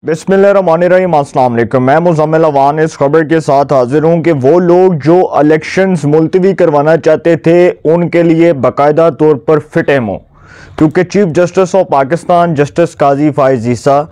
बिस्मिल्लाहिर्रहमानिर्रहीम, अस्सलाम वालेकुम। मैं मुज़म्मिल अवान इस खबर के साथ हाजिर हूँ कि वो लोग जो इलेक्शंस मुलतवी करवाना चाहते थे उनके लिए बाकायदा तौर पर फिट एम हो, क्योंकि chief justice of Pakistan justice Qazi Faez Isa,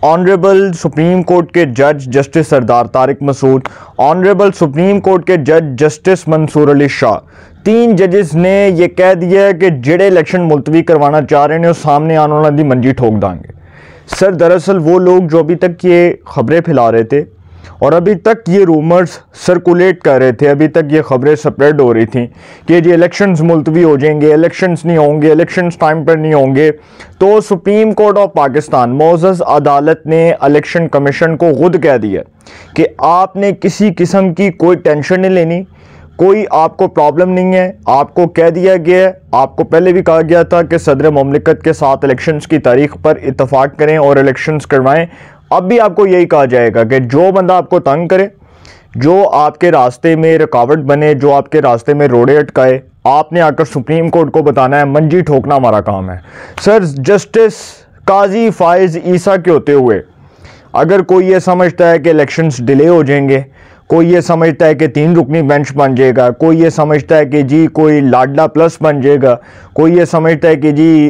honourable supreme court के जज justice Sardar Tariq Masood, honourable supreme court के जज जस्टिस मंसूर अली शाह, तीन जजेस ने यह कह दिया है कि जेड़े इलेक्शन मुलतवी करवाना चाह रहे हैं सामने आने वाला दी मंजी ठोक देंगे। सर दरअसल वो लोग जो अभी तक ये ख़बरें फैला रहे थे और अभी तक ये रूमर्स सर्कुलेट कर रहे थे, अभी तक ये ख़बरें स्प्रेड हो रही थी कि जी इलेक्शंस मुलतवी हो जाएंगे, इलेक्शंस नहीं होंगे, इलेक्शंस टाइम पर नहीं होंगे, तो सुप्रीम कोर्ट ऑफ पाकिस्तान मोअज़्ज़ज़ अदालत ने इलेक्शन कमीशन को खुद कह दिया कि आपने किसी किस्म की कोई टेंशन नहीं लेनी, कोई आपको प्रॉब्लम नहीं है। आपको कह दिया गया है, आपको पहले भी कहा गया था कि सदर मुमलिकत के साथ इलेक्शंस की तारीख पर इत्तफाक करें और इलेक्शंस करवाएं। अब भी आपको यही कहा जाएगा कि जो बंदा आपको तंग करे, जो आपके रास्ते में रुकावट बने, जो आपके रास्ते में रोड़े अटकाए, आपने आकर सुप्रीम कोर्ट को बताना है, मंजी ठोकना हमारा काम है। सर जस्टिस काजी फाइज ईसा के होते हुए अगर कोई ये समझता है कि इलेक्शंस डिले हो जाएंगे, कोई ये समझता है कि 3 रुकनी बेंच बन जाएगा, कोई ये समझता है कि जी कोई लाडला प्लस बन जाएगा, कोई ये समझता है कि जी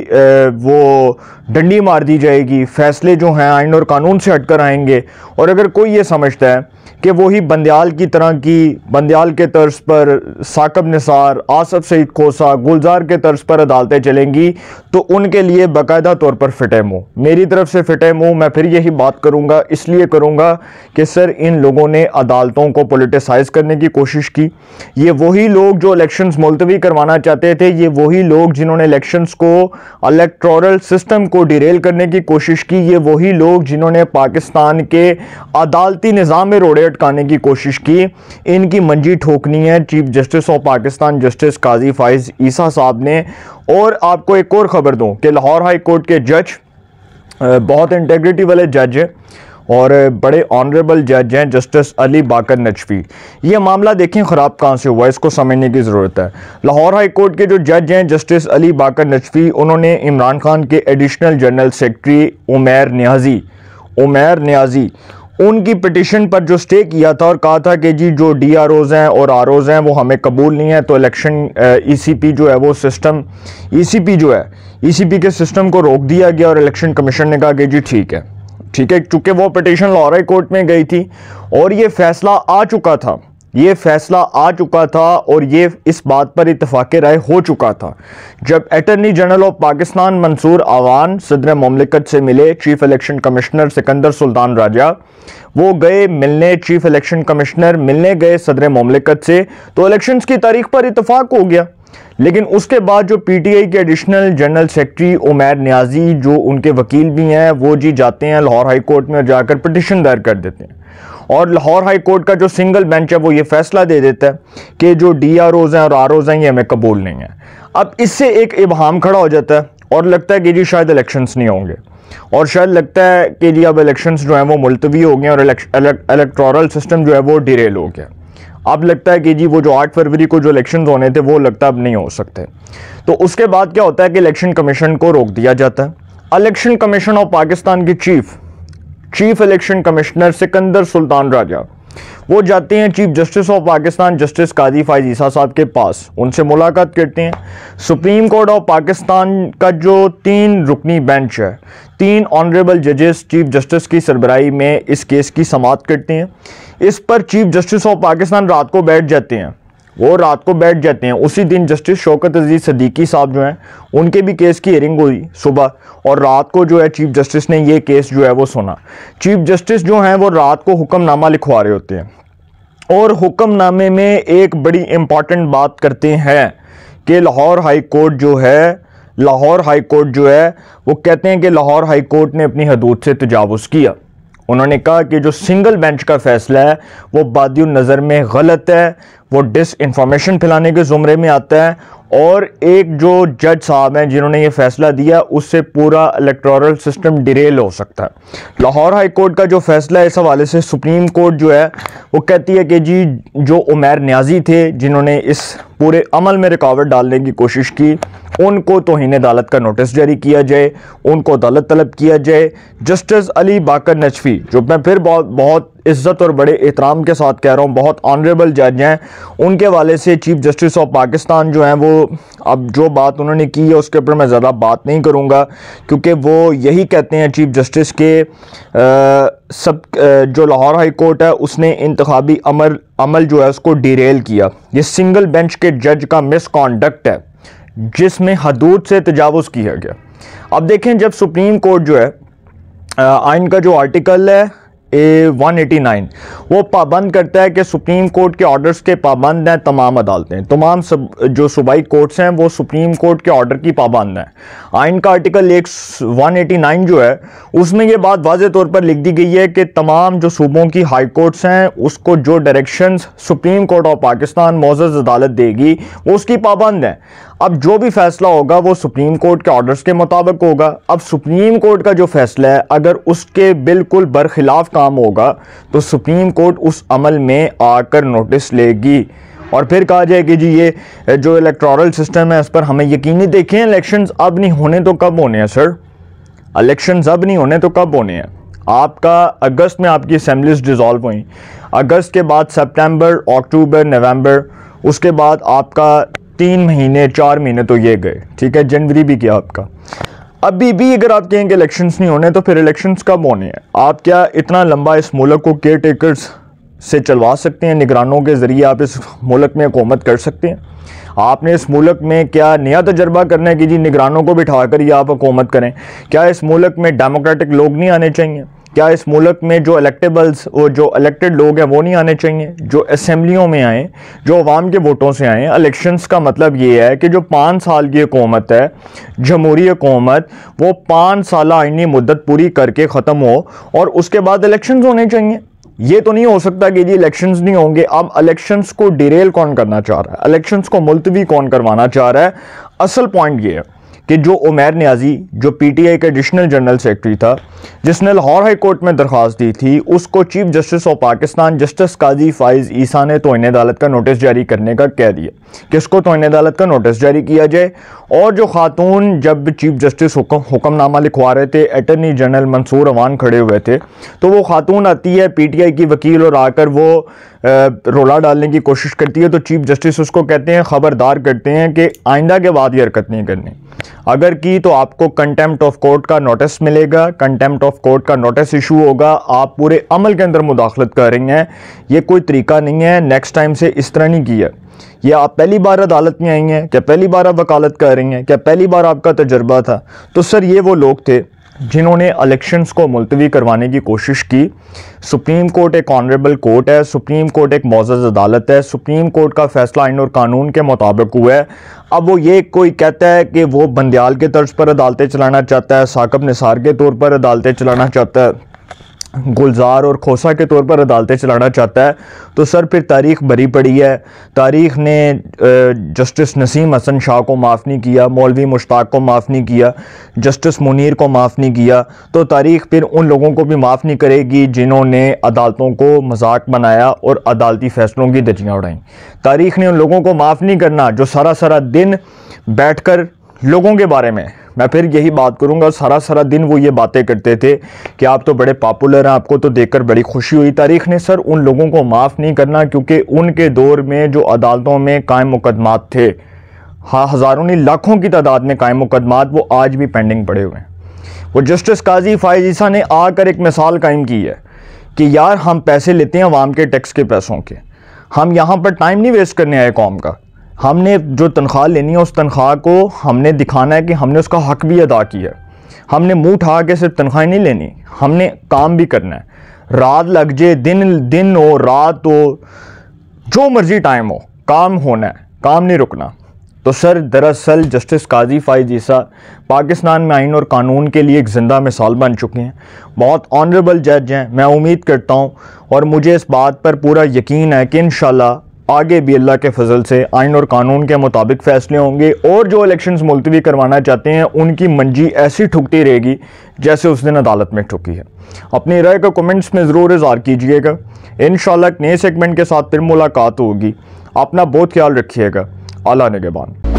वो डंडी मार दी जाएगी, फैसले जो हैं आइन और कानून से हटकर आएंगे, और अगर कोई ये समझता है कि वही बंदयाल की तरह की, बंदयाल के तर्ज पर साकब निसार, आसफ सईद खोसा, गुलजार के तर्ज पर अदालतें चलेंगी, तो उनके लिए बाकायदा तौर पर फिट एम हो। मेरी तरफ से फिट एम हो। मैं फिर यही बात करूँगा, इसलिए करूँगा कि सर इन लोगों ने अदालतों को पॉलिटिसाइज करने की कोशिश की। ये वही लोग जो इलेक्शंस मुलतवी करवाना चाहते थे, ये वही लोग जिन्होंने इलेक्शंस को, इलेक्टोरल सिस्टम को डिरेल करने की कोशिश की, ये वही लोग जिन्होंने पाकिस्तान के अदालती निज़ाम में रोड़े अटकाने की कोशिश की। इनकी मंजी ठोकनी है chief justice of Pakistan justice Qazi Faez Isa साहब ने। और आपको एक और ख़बर दूं कि लाहौर हाई कोर्ट के जज बहुत इंटेग्रिटी वाले जज हैं और बड़े ऑनरेबल जज हैं, जस्टिस अली बाकर नजफी। ये मामला देखें ख़राब कहाँ से हुआ, इसको समझने की ज़रूरत है। लाहौर हाई कोर्ट के जो जज हैं जस्टिस अली बाकर नजफी, उन्होंने इमरान खान के additional general secretary Umair Niazi उनकी पिटिशन पर जो स्टे किया था और कहा था कि जी जो DROs हैं और ROs हैं वो हमें कबूल नहीं है, तो इलेक्शन ECP जो है वो सिस्टम, ECP के सिस्टम को रोक दिया गया और इलेक्शन कमीशन ने कहा कि जी ठीक है, चूँकि वो पिटिशन लाहौर हाई कोर्ट में गई थी और ये फैसला आ चुका था और ये इस बात पर इत्तफाक राय हो चुका था जब attorney general of Pakistan Mansoor Awan सदर मुमलिकत से मिले chief election commissioner Sikandar Sultan Raja, वो गए मिलने, चीफ इलेक्शन कमिश्नर मिलने गए सदर मुमलिकत से, तो इलेक्शंस की तारीख पर इत्तफाक हो गया। लेकिन उसके बाद जो PTI के additional general secretary Umair Niazi, जो उनके वकील भी हैं, वो जी जाते हैं लाहौर हाई कोर्ट में और जाकर पिटिशन दायर कर देते हैं और लाहौर हाई कोर्ट का जो सिंगल बेंच है वो ये फैसला दे देता है कि जो DROs हैं और ROs हैं ये हमें कबूल नहीं है। अब इससे एक इबहाम खड़ा हो जाता है और लगता है कि जी शायद इलेक्शंस नहीं होंगे, और शायद लगता है कि जी अब इलेक्शंस जो हैं वो मुलतवी हो गए और इलेक्टोरल सिस्टम जो है वो डिरेल हो गया। अब लगता है कि जी वो जो 8 फरवरी को जो इलेक्शंस होने थे वो लगता है अब नहीं हो सकते। तो उसके बाद क्या होता है कि इलेक्शन कमीशन को रोक दिया जाता है। इलेक्शन कमीशन ऑफ पाकिस्तान की chief election commissioner Sikandar Sultan Raja वो जाते हैं chief justice of Pakistan justice Qazi Faez Isa साहब के पास, उनसे मुलाकात करते हैं। सुप्रीम कोर्ट ऑफ पाकिस्तान का जो 3 रुकनी बेंच है, 3 ऑनरेबल जजेस चीफ जस्टिस की सरबराही में इस केस की समाअत करते हैं। इस पर चीफ जस्टिस ऑफ पाकिस्तान रात को बैठ जाते हैं। उसी दिन जस्टिस शौकत अजीज सदीकी साहब जो हैं उनके भी केस की हियरिंग हुई सुबह, और रात को जो है चीफ जस्टिस ने ये केस जो है वो सुना। चीफ जस्टिस जो हैं वो रात को हुक्मनामा लिखवा रहे होते हैं और हुक्मनामे में एक बड़ी इंपॉर्टेंट बात करते हैं कि लाहौर हाई कोर्ट जो है वो कहते हैं कि लाहौर हाई कोर्ट ने अपनी हदूद से तजावुज़ किया। उन्होंने कहा कि जो सिंगल बेंच का फैसला है वो बादियुन नज़र में गलत है, वो डिस इंफॉर्मेशन फैलाने के ज़ुमरे में आता है, और एक जो जज साहब हैं जिन्होंने ये फैसला दिया उससे पूरा इलेक्टोरल सिस्टम डिरेल हो सकता है। लाहौर हाई कोर्ट का जो फैसला है इस हवाले से सुप्रीम कोर्ट जो है वो कहती है कि जी जो उमैर न्याजी थे जिन्होंने इस पूरे अमल में रुकावट डालने की कोशिश की, उनको तौहीन अदालत का नोटिस जारी किया जाए, उनको अदालत तलब किया जाए। जस्टिस अली बाकर नजफी, जो मैं फिर बहुत इज़्ज़त और बड़े एहतराम के साथ कह रहा हूँ, बहुत ऑनरेबल जज हैं, उनके वाले से चीफ जस्टिस ऑफ पाकिस्तान जो हैं वो अब जो बात उन्होंने की है उसके ऊपर मैं ज़्यादा बात नहीं करूँगा, क्योंकि वो यही कहते हैं चीफ जस्टिस के जो लाहौर हाई कोर्ट है उसने इंतखाबी अमल जो है उसको डिरेल किया। ये सिंगल बेंच के जज का मिसकॉन्डक्ट है जिसमें हदूद से तजावुज़ किया गया। अब देखें, जब सुप्रीम कोर्ट जो है आइन का जो आर्टिकल है 189 वो पाबंद करता है कि सुप्रीम कोर्ट के ऑर्डर्स के पाबंद हैं तमाम अदालतें, तमाम जो सूबाई कोर्ट्स हैं वो सुप्रीम कोर्ट के ऑर्डर की पाबंद हैं। आइन का आर्टिकल 189 जो है उसमें ये बात वाज़े तौर पर लिख दी गई है कि तमाम जो सूबों की हाई कोर्ट्स हैं उसको जो डायरेक्शंस सुप्रीम कोर्ट ऑफ पाकिस्तान मोअज़्ज़ज़ अदालत देगी वो उसकी पाबंद है। अब जो भी फैसला होगा वो सुप्रीम कोर्ट के ऑर्डर्स के मुताबिक होगा। अब सुप्रीम कोर्ट का जो फैसला है अगर उसके बिल्कुल बरखिलाफ काम होगा तो सुप्रीम कोर्ट उस अमल में आकर नोटिस लेगी और फिर कहा जाए कि जी ये जो इलेक्टोरल सिस्टम है इस पर हमें यकीन नहीं। देखें, इलेक्शंस अब नहीं होने तो कब होने हैं सर? इलेक्शंस अब नहीं होने तो कब होने हैं? आपका अगस्त में आपकी असेंबलीज डिज़ोल्व हुई, अगस्त के बाद सितंबर, अक्टूबर, नवंबर, उसके बाद आपका 3 महीने 4 महीने तो ये गए, ठीक है, जनवरी भी गया आपका। अभी भी अगर आप कहें कि इलेक्शंस नहीं होने तो फिर इलेक्शंस कब होने हैं? आप क्या इतना लंबा इस मुल्क को केयर टेकर्स से चलवा सकते हैं? निगरानों के ज़रिए आप इस मुल्क में हुकूमत कर सकते हैं? आपने इस मुल्क में क्या नया तजर्बा करना है कि जी निगरानों को बिठा कर ही आप हुकूमत करें? क्या इस मुल्क में डेमोक्रेटिक लोग नहीं आने चाहिए? क्या इस मुल्क में जो इलेक्टेबल्स वो जो इलेक्टेड लोग हैं वो नहीं आने चाहिए, जो असेंबलियों में आए, जो अवाम के वोटों से आए? इलेक्शंस का मतलब ये है कि जो 5 साल की हुकूमत है, जमहूरी हुकूमत, वो 5 साल आईनी मुद्दत पूरी करके ख़त्म हो और उसके बाद इलेक्शंस होने चाहिए। ये तो नहीं हो सकता कि जी इलेक्शंस नहीं होंगे। अब इलेक्शंस को डिरेल कौन करना चाह रहा है? इलेक्शंस को मुलतवी कौन करवाना चाह रहा है? असल पॉइंट ये है कि जो उमैर न्याजी जो पीटीआई का एडिशनल जनरल सेक्रेटरी था जिसने लाहौर हाई कोर्ट में दरख्वास्त दी थी, उसको chief justice of Pakistan justice Qazi Faez Isa ने तौहीन अदालत का नोटिस जारी करने का कह दिया कि इसको तौहीन अदालत का नोटिस जारी किया जाए। और जो खातून जब चीफ जस्टिस हुक्मनामा लिखवा रहे थे, अटर्नी जनरल मंसूर अवान खड़े हुए थे, तो वो खातून आती है पीटीआई की वकील और आकर वो रोला डालने की कोशिश करती है, तो चीफ जस्टिस उसको कहते हैं, खबरदार करते हैं कि आइंदा के बाद ये हरकत नहीं करनी, अगर की तो आपको कंटेम्प्ट ऑफ कोर्ट का नोटिस मिलेगा, कंटेम्प्ट ऑफ कोर्ट का नोटिस इशू होगा, आप पूरे अमल के अंदर मुदाखलत कर रही हैं, ये कोई तरीका नहीं है, नेक्स्ट टाइम से इस तरह नहीं किया। या आप पहली बार अदालत में आई हैं क्या? पहली बार आप वकालत कर रही हैं क्या? पहली बार आपका तजर्बा था? तो सर ये वो लोग थे जिन्होंने इलेक्शंस को मुलतवी करवाने की कोशिश की। सुप्रीम कोर्ट एक ऑनरेबल कोर्ट है, सुप्रीम कोर्ट एक मोअज़्ज़ज़ अदालत है, सुप्रीम कोर्ट का फैसला आइन और कानून के मुताबिक हुआ है। अब वो ये कोई कहता है कि वो बंदियाल के तर्ज पर अदालतें चलाना चाहता है, साकब निसार के तौर पर अदालतें चलाना चाहता है, गुलजार और खोसा के तौर पर अदालतें चलाना चाहता है, तो सर फिर तारीख़ भरी पड़ी है। तारीख़ ने जस्टिस नसीम हसन शाह को माफ़ नहीं किया, मौलवी मुश्ताक को माफ़ नहीं किया, जस्टिस मुनीर को माफ़ नहीं किया, तो तारीख़ फिर उन लोगों को भी माफ़ नहीं करेगी जिन्होंने अदालतों को मजाक बनाया और अदालती फ़ैसलों की धज्जियाँ उड़ाईं। तारीख़ ने उन लोगों को माफ़ नहीं करना जो सारा सारा दिन बैठकर लोगों के बारे में, मैं फिर यही बात करूंगा, सारा सारा दिन वो ये बातें करते थे कि आप तो बड़े पॉपुलर हैं, आपको तो देखकर बड़ी खुशी हुई। तारीख़ ने सर उन लोगों को माफ़ नहीं करना क्योंकि उनके दौर में जो अदालतों में कायम मुकदमात थे, हाँ हज़ारों नहीं लाखों की तादाद में कायम मुकदमात, वो आज भी पेंडिंग पड़े हुए हैं। वो जस्टिस काजी फाइज ईसा ने आकर एक मिसाल कायम की है कि यार हम पैसे लेते हैं अवाम के टैक्स के पैसों के, हम यहाँ पर टाइम नहीं वेस्ट करने आए कौम का, हमने जो तनख्वाह लेनी है उस तनख्वाह को हमने दिखाना है कि हमने उसका हक भी अदा किया। हमने मुंह उठा के सिर्फ तनख्वाह नहीं लेनी, हमने काम भी करना है। रात लग जाए, दिन हो, रात हो, जो मर्जी टाइम हो, काम होना है, काम नहीं रुकना। तो सर दरअसल जस्टिस काजी फाइज ईसा पाकिस्तान में आइन और कानून के लिए एक ज़िंदा मिसाल बन चुके हैं, बहुत ऑनरेबल जज हैं। मैं उम्मीद करता हूँ और मुझे इस बात पर पूरा यकीन है कि इंशाल्लाह आगे भी अल्लाह के फजल से आइन और कानून के मुताबिक फैसले होंगे और जो इलेक्शंस मुलतवी करवाना चाहते हैं उनकी मंजी ऐसी ठुकती रहेगी जैसे उस दिन अदालत में ठुकी है। अपनी राय का कमेंट्स में ज़रूर इज़हार कीजिएगा। इंशाल्लाह नए सेगमेंट के साथ फिर मुलाकात होगी। अपना बहुत ख्याल रखिएगा। आला निगहबान।